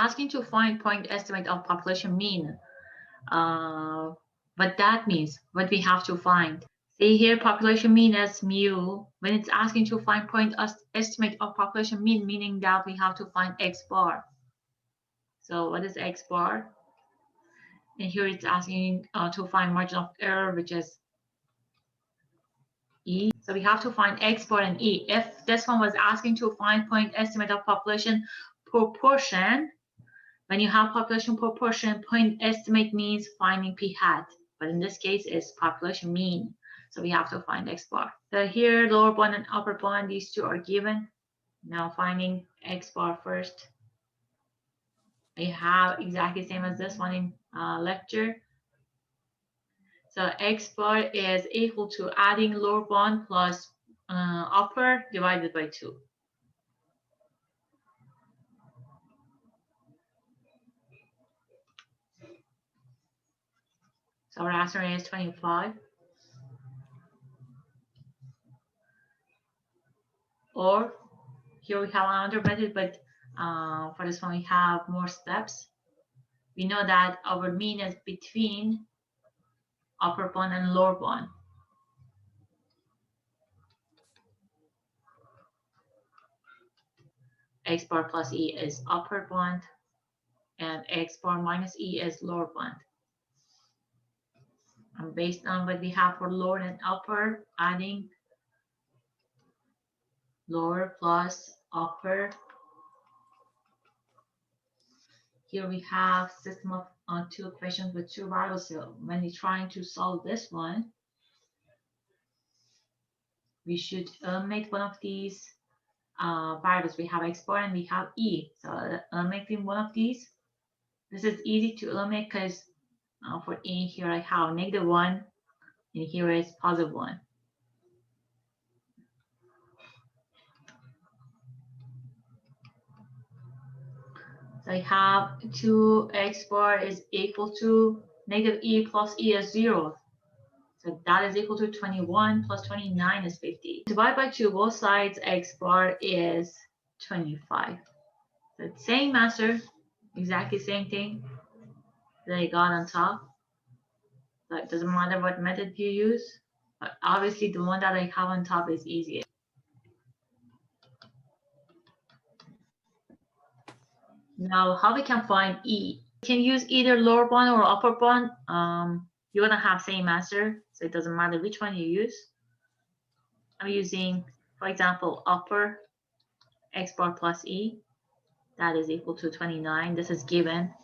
asking to find point estimate of population mean. What that means, what we have to find. See here, population mean as mu. When it's asking to find point estimate of population mean, meaning that we have to find x bar. So what is x bar? And here it's asking to find margin of error, which is E. So we have to find x bar and E. If this one was asking to find point estimate of population proportion, when you have population proportion, point estimate means finding p hat. But in this case, it's population mean. So we have to find x bar. So here, lower bound and upper bound, these two are given. Now finding x bar first. I have exactly same as this one in lecture. So x bar is equal to adding lower bound plus upper divided by 2. So our answer is 25. Or here we have another method, but for this one we have more steps. We know that our mean is between upper bound and lower bound. X bar plus E is upper bound, and X bar minus E is lower bound. And based on what we have for lower and upper, adding lower plus upper. Here we have system of two equations with two variables. So when we're trying to solve this one, we should make one of these variables. We have x bar and we have e. So making one of these, this is easy to eliminate because for e here I have -1 and here is +1. So I have 2x bar is equal to -e plus e is 0. So that is equal to 21 plus 29 is 50. Divide by 2 both sides, x bar is 25. So same answer, exactly same thing that I got on top. So it doesn't matter what method you use, but obviously the one that I have on top is easier. Now, how we can find E? You can use either lower bound or upper bound. You're gonna have same answer, so it doesn't matter which one you use. I'm using, for example, upper x bar plus E. That is equal to 29. This is given.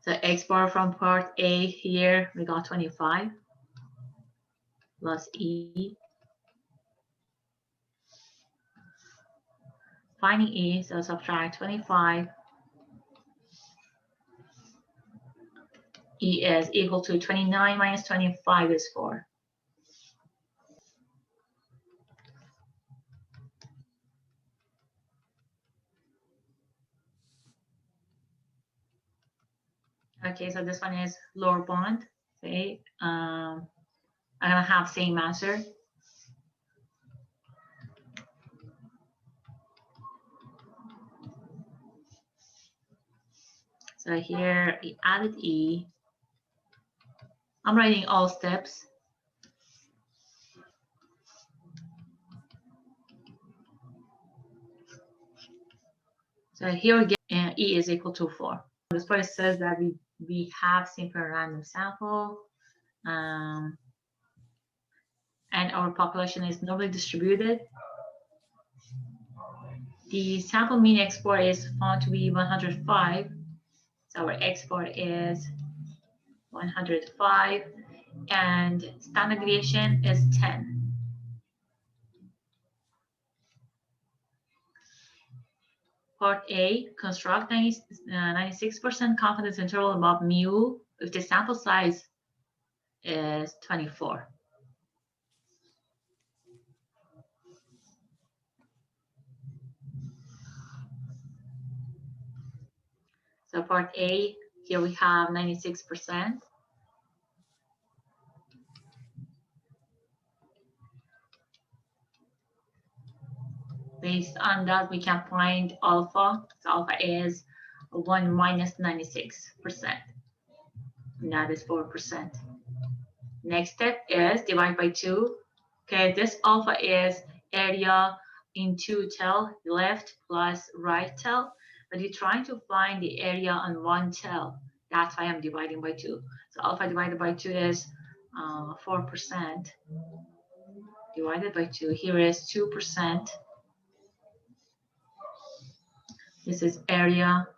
So x bar from part A here, we got 25 plus E. Finding E, so subtract 25. E is equal to 29 minus 25 is 4. Okay, so this one is lower bound. Okay, I'm gonna have same answer. So here we added E. I'm writing all steps. So here again, E is equal to 4. This part says that we have simple random sample, and our population is normally distributed. The sample mean x bar is found to be 105. So our x bar is 105, and standard deviation is 10. Part A, construct 96% confidence interval above mu if the sample size is 24. So part A, here we have 96%. based on that, we can find alpha. So alpha is 1 minus 96%. And that is 4%. Next step is divide by 2. Okay, this alpha is area in 2 cell, left plus right cell. But you're trying to find the area on 1 cell. That's why I'm dividing by 2. So alpha divided by 2 is 4%. Divided by 2. Here is 2%. This is area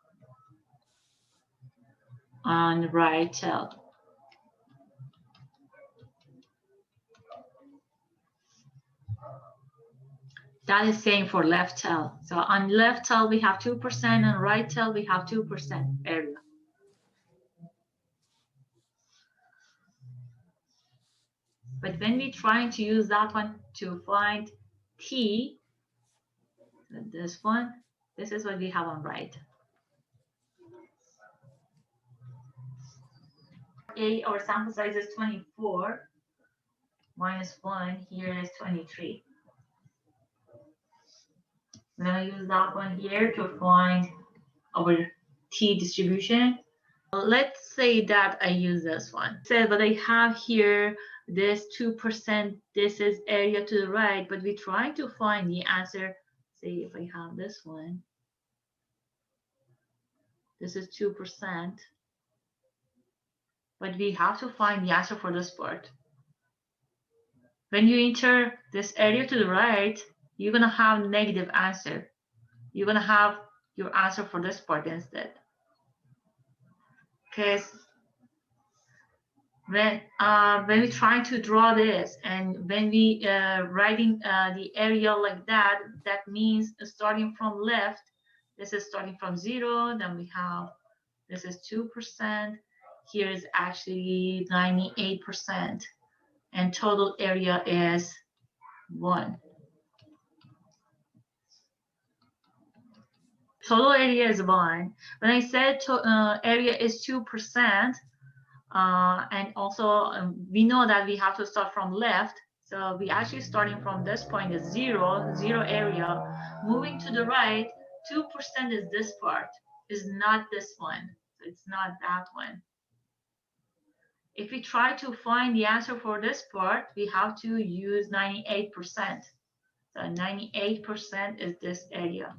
on right cell. That is same for left cell. So on left cell we have 2%, on right cell we have 2% area. But when we're trying to use that one to find T, this one, this is what we have on right. A, our sample size is 24, minus 1, here is 23. I'm going to use that one here to find our T distribution. Let's say that I use this one. So, but I have here this 2%, this is area to the right, but we're trying to find the answer. Say if I have this one, this is 2%, but we have to find the answer for this part. When you enter this area to the right, you're gonna have negative answer. You're gonna have your answer for this part instead. Okay. When we're trying to draw this, and when we writing the area like that, that means starting from left, this is starting from 0, then we have, this is 2%, here is actually 98%, and total area is 1. Total area is 1. When I said area is 2%, and also we know that we have to start from left, so we actually starting from this point is 0 area, moving to the right, 2% is this part, is not this one, so it's not that one. If we try to find the answer for this part, we have to use 98%. So 98% is this area.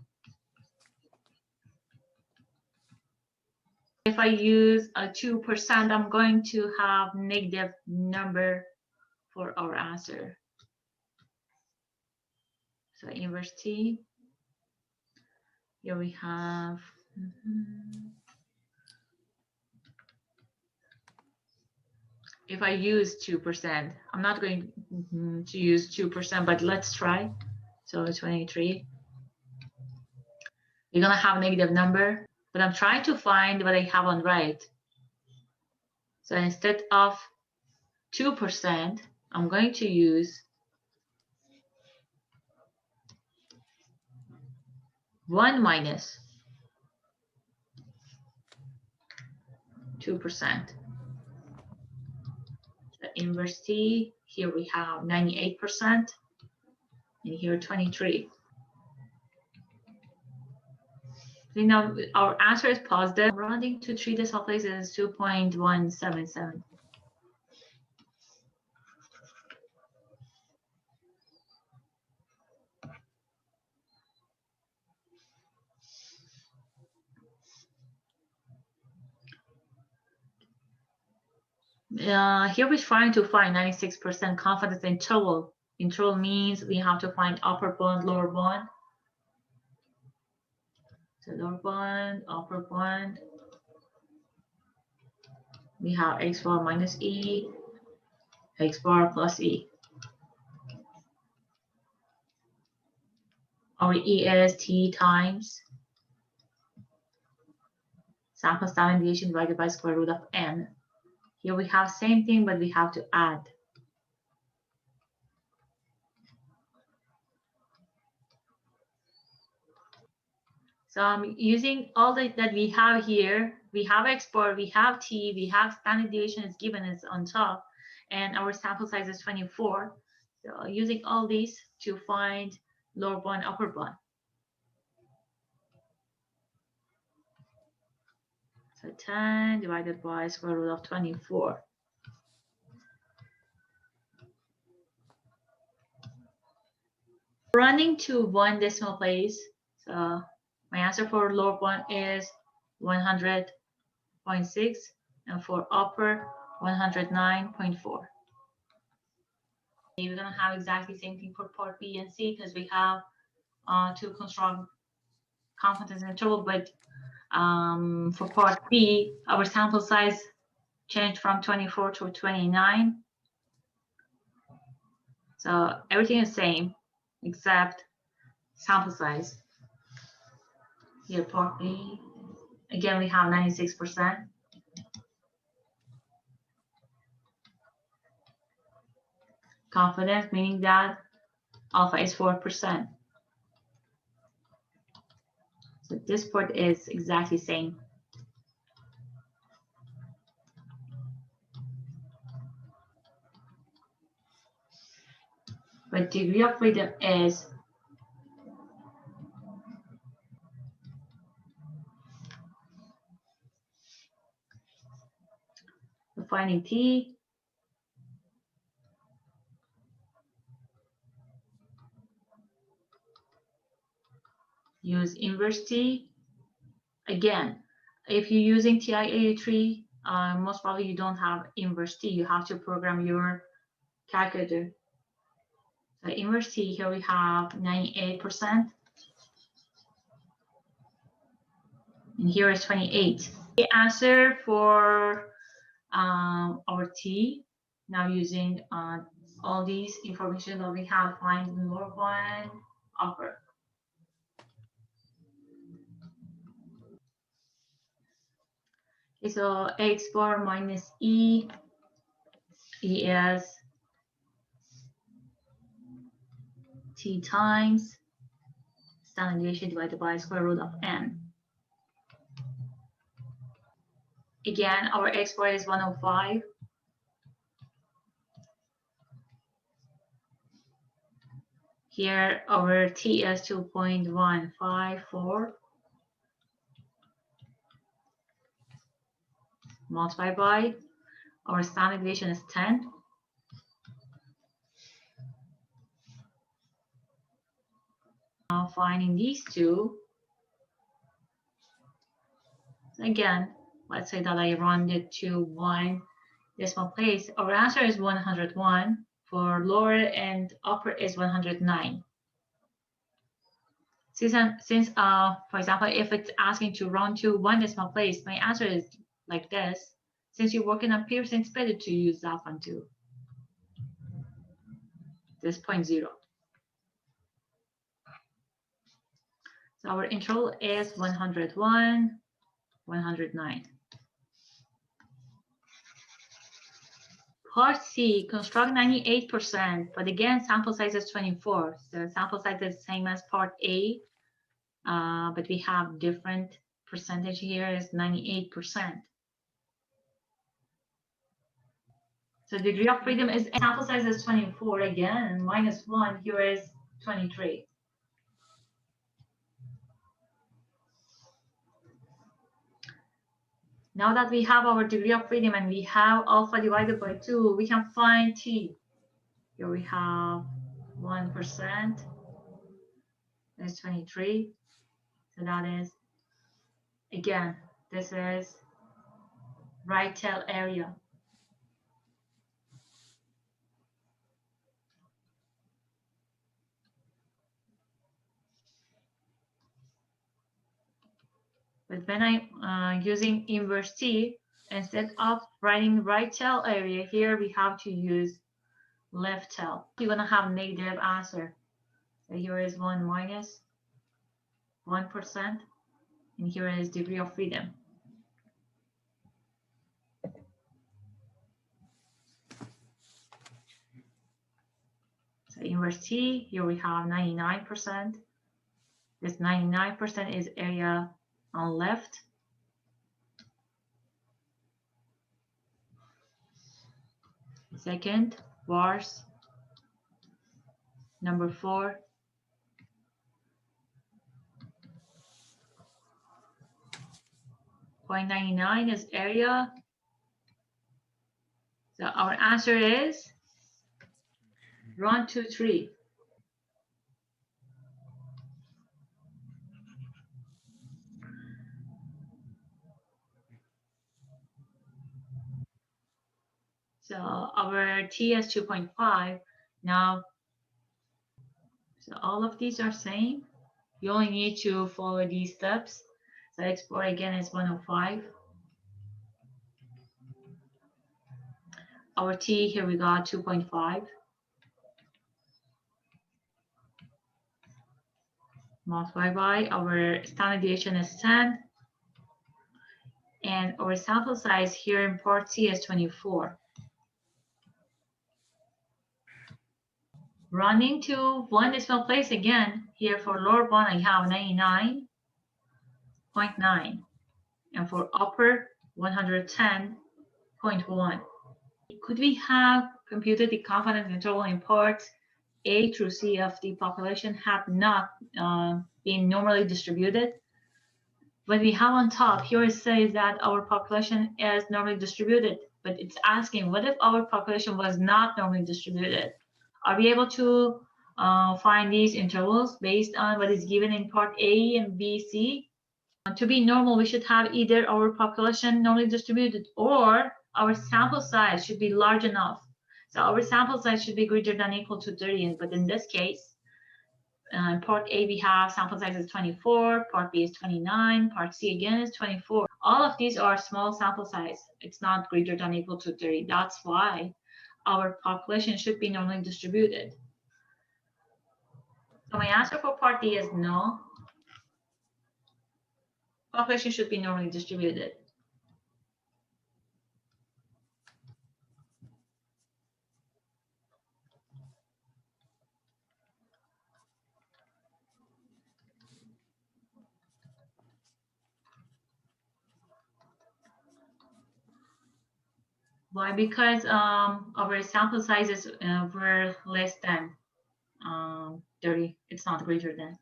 If I use a 2%, I'm going to have negative number for our answer. So inverse T, here we have, if I use 2%, I'm not going to use 2%, but let's try. So 23, you're gonna have a negative number, but I'm trying to find what I have on right. So instead of 2%, I'm going to use 1 minus 2%. The inverse T, here we have 98%, and here 23. So now our answer is positive. Rounding to 3 decimal places is 2.177. Here we're trying to find 96% confidence interval. Interval means we have to find upper bound, lower bound. So lower bound, upper bound. We have x bar minus e, x bar plus e. Our e is t times sample standard deviation divided by square root of n. Here we have same thing, but we have to add. So I'm using all that we have here. We have x bar, we have t, we have standard deviation is given, it's on top, and our sample size is 24. So using all these to find lower bound, upper bound. 10 divided by square root of 24. Running to one decimal place, so my answer for lower one is 100.6, and for upper 109.4. We're gonna have exactly the same thing for part B and C because we have to construct confidence interval, but for part B, our sample size changed from 24 to 29. So everything is same except sample size. Here, part B, again, we have 96%. Confidence, meaning that alpha is 4%. So this part is exactly same. But degree of freedom is finding T use inverse T. Again, if you're using TI-83, most probably you don't have inverse T. You have to program your calculator. So inverse T, here we have 98%. And here is 28. The answer for our T, now using all these information that we have, find lower one, upper. Okay, so X bar minus E is T times standard deviation divided by square root of N. Again, our X bar is 105. Here, our T is 2.154. Multiplied by our standard deviation is 10. Now finding these two. So again, let's say that I rounded to one decimal place. Our answer is 101. For lower and upper is 109. Since for example, if it's asking to round to one decimal place, my answer is like this. Since you're working on Pearson, it's better to use that one too. This 0.0. So our interval is 101, 109. Part C, construct 98%, but again, sample size is 24. So sample size is the same as part A, but we have different percentage here is 98%. So degree of freedom is sample size is 24 again, minus 1, here is 23. Now that we have our degree of freedom and we have alpha divided by 2, we can find T. Here we have 1%, that's 23. So that is, again, this is right tail area. But when I'm using inverse T, instead of writing right tail area, here we have to use left tail. You're gonna have negative answer. So here is 1 minus 1%, and here is degree of freedom. So inverse T, here we have 99%. This 99% is area on left. Second, bars. Number 4. 0.99 is area. So our answer is 1, 2, 3. So our T is 2.5. Now, so all of these are same. You only need to follow these steps. So export again is 105. Our T here we got 2.5. Multiply by our standard deviation is 10. And our sample size here in part C is 24. Running to one decimal place again, here for lower bound I have 99.9 and for upper 110.1. Could we have computed the confidence interval in parts A through C if the population had not been normally distributed? What we have on top here it says that our population is normally distributed, but it's asking what if our population was not normally distributed? Are we able to find these intervals based on what is given in part A and B, C? To be normal, we should have either our population normally distributed or our sample size should be large enough. So our sample size should be greater than or equal to 30, but in this case, in part A, we have sample size is 24, part B is 29, part C again is 24. All of these are small sample size. It's not greater than or equal to 30. That's why our population should be normally distributed. So my answer for part D is no. Population should be normally distributed. Why? Because our sample sizes were less than 30. It's not greater than.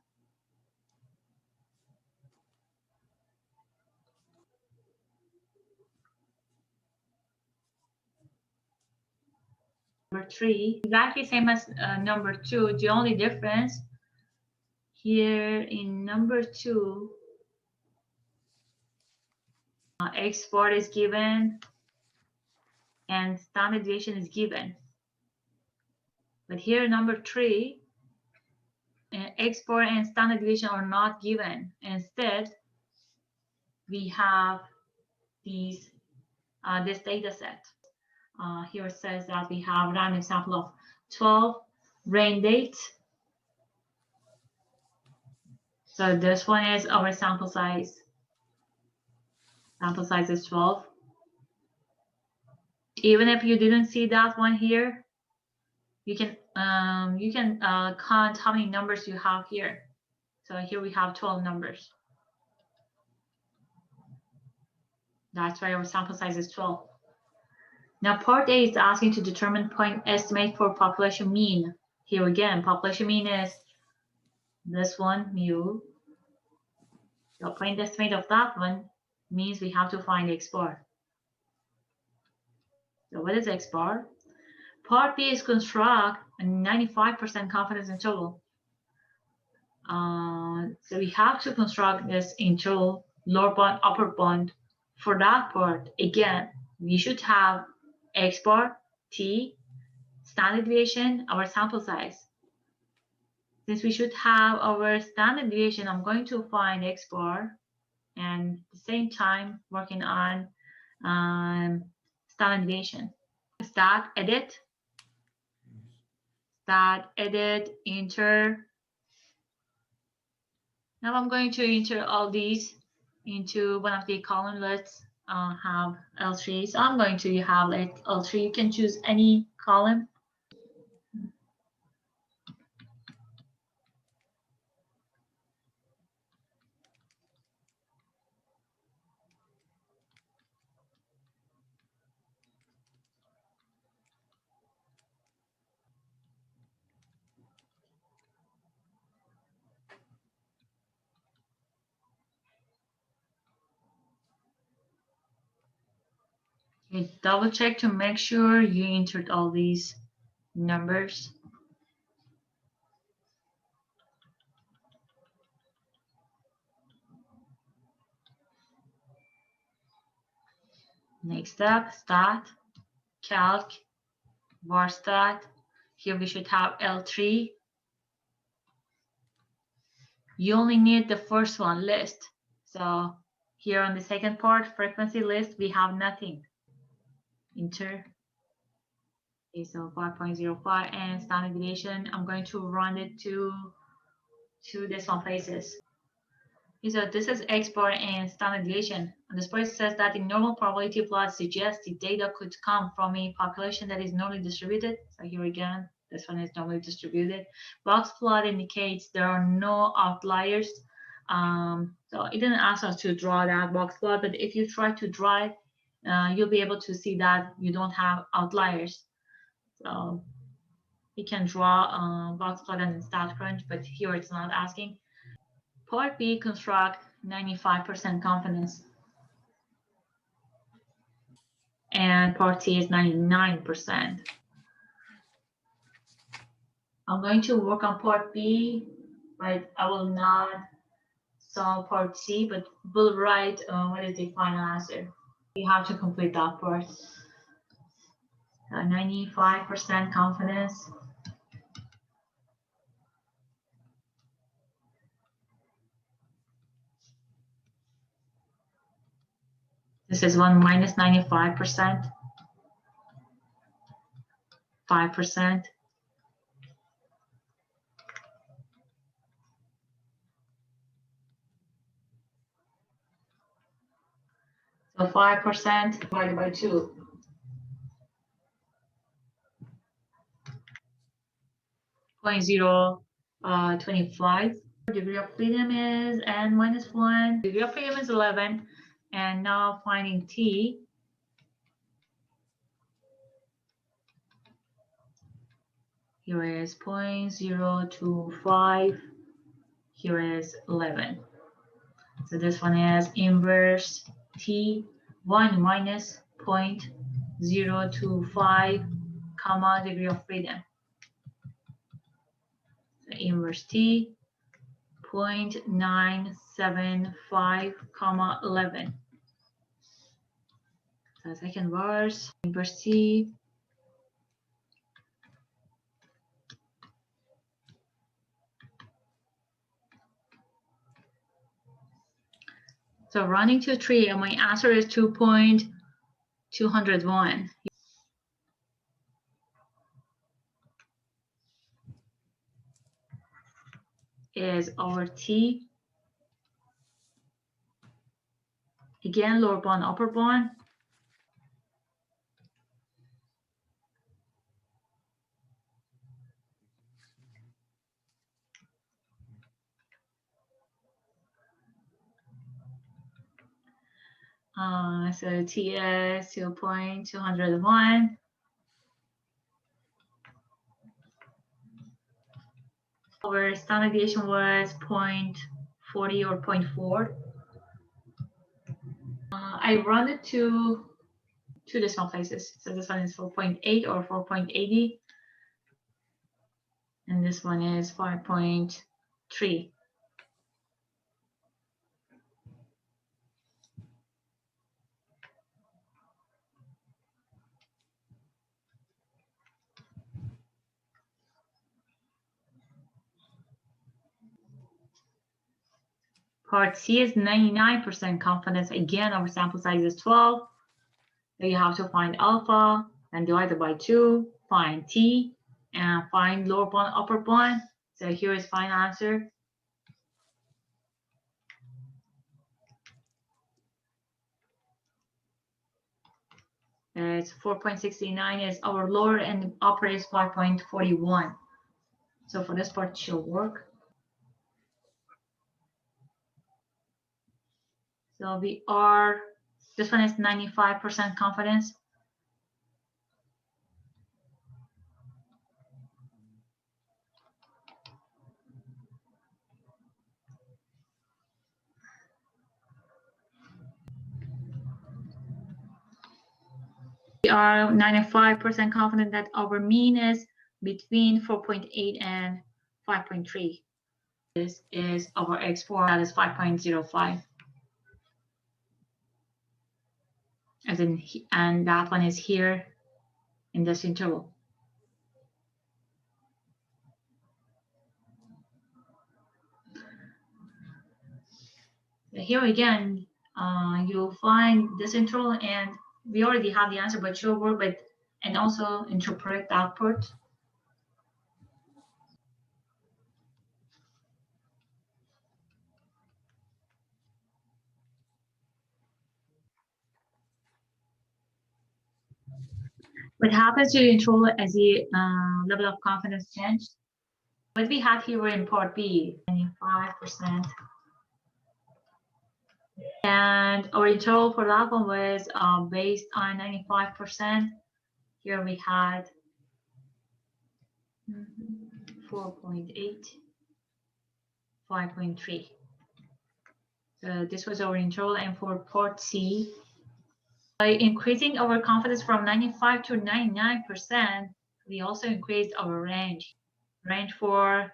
Number 3, exactly same as number 2. The only difference here in number 2, export is given and standard deviation is given. But here number 3, export and standard deviation are not given. Instead, we have these this data set. Here it says that we have random sample of 12 rain dates. So this one is our sample size. Sample size is 12. Even if you didn't see that one here, you can count how many numbers you have here. So here we have 12 numbers. That's why our sample size is 12. Now part A is asking to determine point estimate for population mean. Here again, population mean is this one, mu. The point estimate of that one means we have to find X bar. So what is X bar? Part B is construct a 95% confidence interval. So we have to construct this interval, lower bound, upper bound. For that part, again, we should have X bar, T, standard deviation, our sample size. Since we should have our standard deviation, I'm going to find X bar and at the same time working on standard deviation. Start, edit, enter. Now I'm going to enter all these into one of the columns. Let's have L3. So I'm going to have like L3. You can choose any column. Okay, double check to make sure you entered all these numbers. Next up, stat, calc, var stat. Here we should have L3. You only need the first one, list. So here on the second part, frequency list, we have nothing. Enter. Okay, so 5.05 and standard deviation. I'm going to run it to two decimal places. Okay, so this is export and standard deviation. And this part says that the normal probability plot suggests the data could come from a population that is normally distributed. So here again, this one is normally distributed. Box plot indicates there are no outliers. So it didn't ask us to draw that box plot, but if you try to draw it, you'll be able to see that you don't have outliers. So you can draw box plot and StatCrunch, but here it's not asking. Part B, construct 95% confidence. And part C is 99%. I'm going to work on part B, but I will not solve part C, but we'll write what is the final answer. You have to complete that part. 95% confidence. This is 1 minus 95%, 5%. So 5% divided by 2. 0.025. Degree of freedom is n minus 1. Degree of freedom is 11. And now finding t. Here is 0.025. Here is 11. So this one is inverse t 1 minus 0.025 comma degree of freedom. So inverse t 0.975 comma 11. So second verse, inverse t. So running to 3, and my answer is 2.201. Is over t. Again, lower bound, upper bound. So t is 2.201. Our standard deviation was 0.40 or 0.4. I run it to two decimal places. So this one is 4.8 or 4.80. And this one is 5.3. Part C is 99% confidence. Again, our sample size is 12. So you have to find alpha and divide it by 2, find t, and find lower bound, upper bound. So here is final answer. It's 4.69 is our lower and upper is 5.41. So for this part, it should work. So we are, this one is 95% confidence. We are 95% confident that our mean is between 4.8 and 5.3. This is our X4, that is 5.05. As in, and that one is here in this interval. Here again, you'll find this interval, and we already have the answer, but you'll work with and also interpret the output. What happens to the interval as the level of confidence changed? What we had here in part B, 95%. And our interval for that one was based on 95%. Here we had 4.8, 5.3. So this was our interval. And for part C, by increasing our confidence from 95 to 99%, we also increased our range. Range for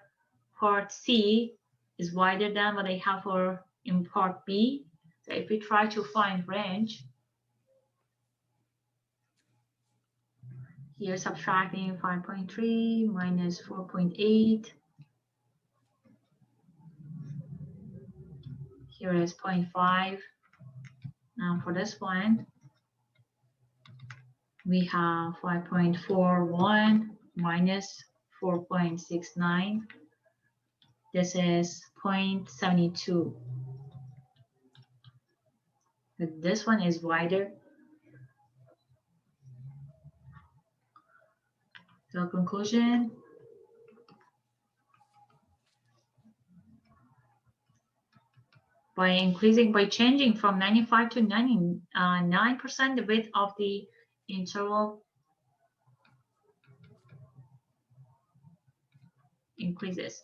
part C is wider than what I have for in part B. So if we try to find range, here subtracting 5.3 minus 4.8, here is 0.5. Now for this one, we have 5.41 minus 4.69. This is 0.72. But this one is wider. So conclusion, by changing from 95 to 99%, the width of the interval increases.